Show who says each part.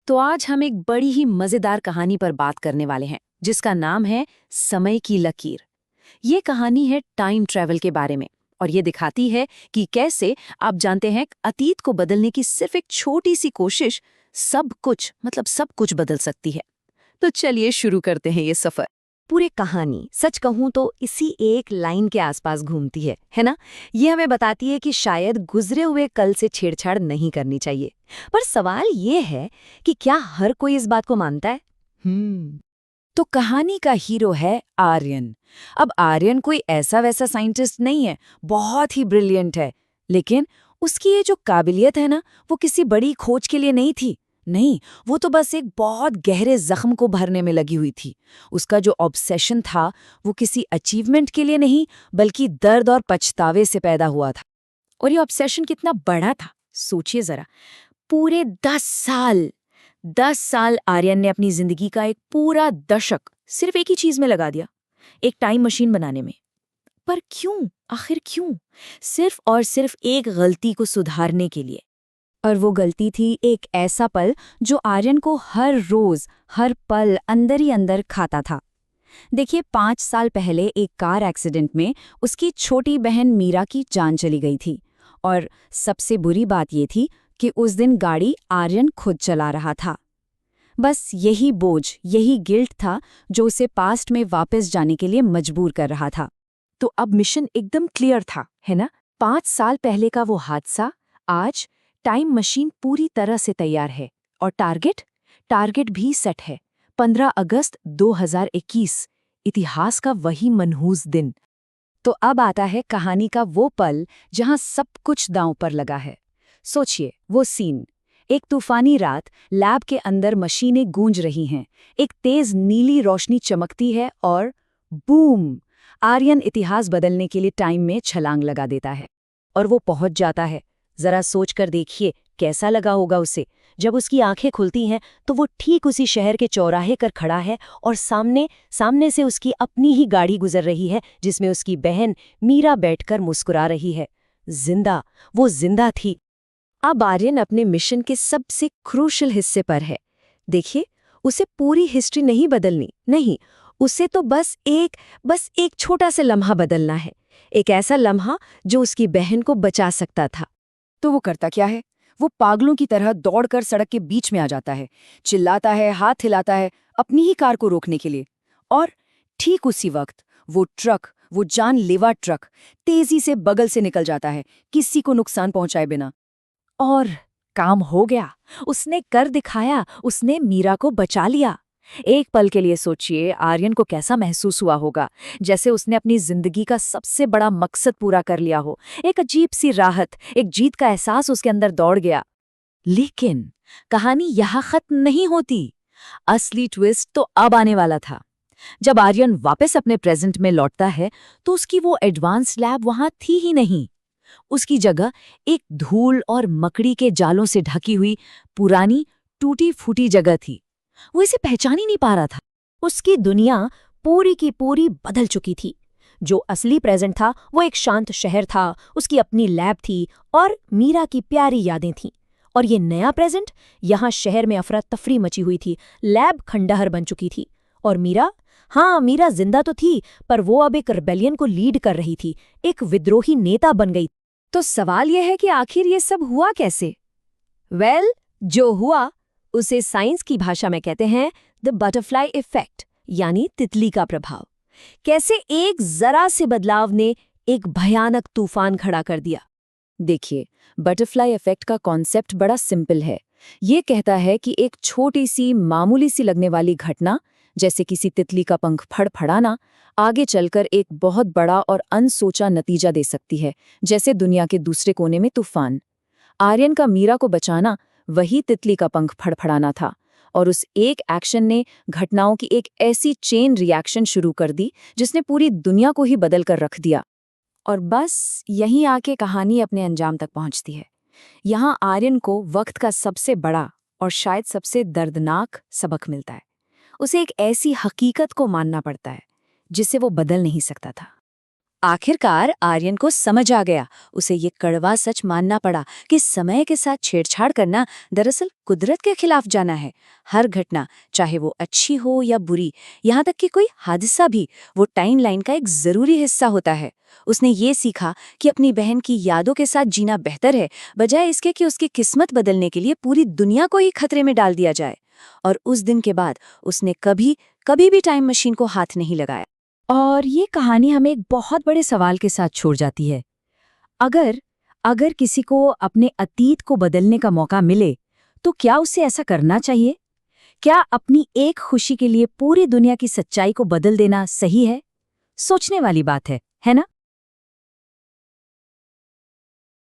Speaker 1: तो आज हम एक बड़ी ही मजेदार कहानी पर बात करने वाले हैं जिसका नाम है समय की लकीर। ये कहानी है टाइम ट्रैवल के बारे में और ये दिखाती है कि कैसे आप जानते हैं अतीत को बदलने की सिर्फ एक छोटी सी कोशिश सब कुछ बदल सकती है। तो चलिए शुरू करते हैं ये सफर।
Speaker 2: पूरे कहानी सच कहूं तो इसी एक लाइन के आसपास घूमती है ना। ये हमें बताती है कि शायद गुजरे हुए कल से छेड़छाड़ नहीं करनी चाहिए। पर सवाल ये है कि क्या हर कोई इस बात को मानता है?
Speaker 1: तो कहानी का हीरो है आर्यन। अब आर्यन कोई ऐसा वैसा साइंटिस्ट नहीं है, बहुत ही ब्रिलियंट है, लेकिन उसकी ये जो काबिलियत है ना, वो किसी बड़ी खोज के लिए नहीं थी। नहीं, वो तो बस एक बहुत गहरे जख्म को भरने में लगी हुई थी। उसका जो ऑब्सेशन था वो किसी अचीवमेंट के लिए नहीं, बल्कि दर्द और पछतावे से पैदा हुआ था। और ये ऑब्सेशन कितना बड़ा था, सोचिए जरा। पूरे 10 साल आर्यन ने अपनी जिंदगी का एक पूरा दशक सिर्फ एक ही चीज में लगा दिया, एक टाइम मशीन बनाने में। पर क्यों? आखिर क्यों? सिर्फ और सिर्फ एक गलती को सुधारने के लिए।
Speaker 2: और वो गलती थी एक ऐसा पल जो आर्यन को हर रोज हर पल अंदर ही अंदर खाता था। देखिए, 5 साल पहले एक कार एक्सीडेंट में उसकी छोटी बहन मीरा की जान चली गई थी। और सबसे बुरी बात ये थी कि उस दिन गाड़ी आर्यन खुद चला रहा था। बस यही बोझ, यही गिल्ट था जो उसे पास्ट में वापस जाने के लिए मजबूर कर रहा था।
Speaker 1: तो अब मिशन एकदम क्लियर था, है ना? 5 साल पहले का वो हादसा, आज टाइम मशीन पूरी तरह से तैयार है। और टारगेट भी सेट है। 15 अगस्त 2021, इतिहास का वही मनहूस दिन।
Speaker 2: तो अब आता है कहानी का वो पल जहां सब कुछ दांव पर लगा है। सोचिए वो सीन। एक तूफानी रात, लैब के अंदर मशीनें गूंज रही हैं, एक तेज नीली रोशनी चमकती है और बूम! आर्यन इतिहास बदलने के लिए टाइम में छलांग लगा देता है। और वो पहुंच जाता है। जरा सोच कर देखिए कैसा लगा होगा उसे। जब उसकी आंखें खुलती हैं तो वो ठीक उसी शहर के चौराहे कर खड़ा है और सामने से उसकी अपनी ही गाड़ी गुजर रही है जिसमें उसकी बहन मीरा बैठकर मुस्कुरा रही है। जिंदा, वो जिंदा थी। अब आर्यन अपने मिशन के सबसे क्रूशल हिस्से पर है। देखिए, उसे पूरी हिस्ट्री नहीं बदलनी, नहीं, उसे तो बस एक छोटा सा लम्हा बदलना है। एक ऐसा लम्हा जो उसकी बहन को बचा सकता था।
Speaker 1: तो वो करता क्या है? वो पागलों की तरह दौड़कर सड़क के बीच में आ जाता है, चिल्लाता है, हाथ हिलाता है अपनी ही कार को रोकने के लिए। और ठीक उसी वक्त वो जानलेवा ट्रक तेजी से बगल से निकल जाता है, किसी को नुकसान पहुंचाए बिना। और काम हो गया। उसने कर दिखाया, उसने मीरा को बचा लिया। एक पल के लिए सोचिए आर्यन को कैसा महसूस हुआ होगा, जैसे उसने अपनी जिंदगी का सबसे बड़ा मकसद पूरा कर लिया हो। एक अजीब सी राहत, एक जीत का एहसास उसके अंदर दौड़ गया। लेकिन कहानी यहाँ खत्म नहीं होती। असली ट्विस्ट तो अब आने वाला था। जब आर्यन वापस अपने प्रेजेंट में लौटता है तो उसकी वो एडवांस्ड लैब वहां थी ही नहीं। उसकी जगह एक धूल और मकड़ी के जालों से ढकी हुई पुरानी टूटी फूटी जगह थी। वो इसे पहचान ही नहीं पा रहा था।
Speaker 2: उसकी दुनिया पूरी की पूरी बदल चुकी थी। जो असली प्रेजेंट था वो एक शांत शहर था, उसकी अपनी लैब थी और मीरा की प्यारी यादें थीं। और ये नया प्रेजेंट, यहाँ शहर में अफरा तफरी मची हुई थी, लैब खंडहर बन चुकी थी। और मीरा, हाँ, मीरा जिंदा तो थी, पर वो अब एक रिबेलियन को लीड कर रही थी, एक विद्रोही नेता बन गई।
Speaker 1: तो सवाल यह है कि आखिर ये सब हुआ कैसे?
Speaker 2: जो हुआ उसे साइंस की भाषा में कहते हैं द बटरफ्लाई इफेक्ट, यानी तितली का प्रभाव। कैसे एक जरा से बदलाव ने एक भयानक तूफान खड़ा कर दिया।
Speaker 1: देखिए, बटरफ्लाई इफेक्ट का कॉन्सेप्ट बड़ा सिंपल है। ये कहता है कि एक छोटी सी मामूली सी लगने वाली घटना, जैसे किसी तितली का पंख फड़फड़ाना, आगे चलकर एक बहुत बड़ा और अनसोचा नतीजा दे सकती है, जैसे दुनिया के दूसरे कोने में तूफान। आर्यन का मीरा को बचाना वही तितली का पंख फड़फड़ाना था। और उस एक एक्शन ने घटनाओं की एक ऐसी चेन रिएक्शन शुरू कर दी जिसने पूरी दुनिया को ही बदल कर रख दिया। और बस यहीं आके कहानी अपने अंजाम तक पहुंचती है। यहाँ आर्यन को वक्त का सबसे बड़ा और शायद सबसे दर्दनाक सबक मिलता है। उसे एक ऐसी हकीकत को मानना पड़ता है जिसे वो बदल नहीं सकता था।
Speaker 2: आखिरकार आर्यन को समझ आ गया। उसे ये कड़वा सच मानना पड़ा कि समय के साथ छेड़छाड़ करना दरअसल कुदरत के खिलाफ जाना है। हर घटना, चाहे वो अच्छी हो या बुरी, यहाँ तक कि कोई हादसा भी, वो टाइमलाइन का एक जरूरी हिस्सा होता है। उसने ये सीखा कि अपनी बहन की यादों के साथ जीना बेहतर है, बजाय इसके कि उसकी किस्मत बदलने के लिए पूरी दुनिया को ही खतरे में डाल दिया जाए। और उस दिन के बाद उसने कभी भी टाइम मशीन को हाथ नहीं लगाया। और ये कहानी हमें एक बहुत बड़े सवाल के साथ छोड़ जाती है। अगर किसी को अपने अतीत को बदलने का मौका मिले, तो क्या उसे ऐसा करना चाहिए? क्या अपनी एक खुशी के लिए पूरी दुनिया की सच्चाई को बदल देना सही है? सोचने वाली बात है ना?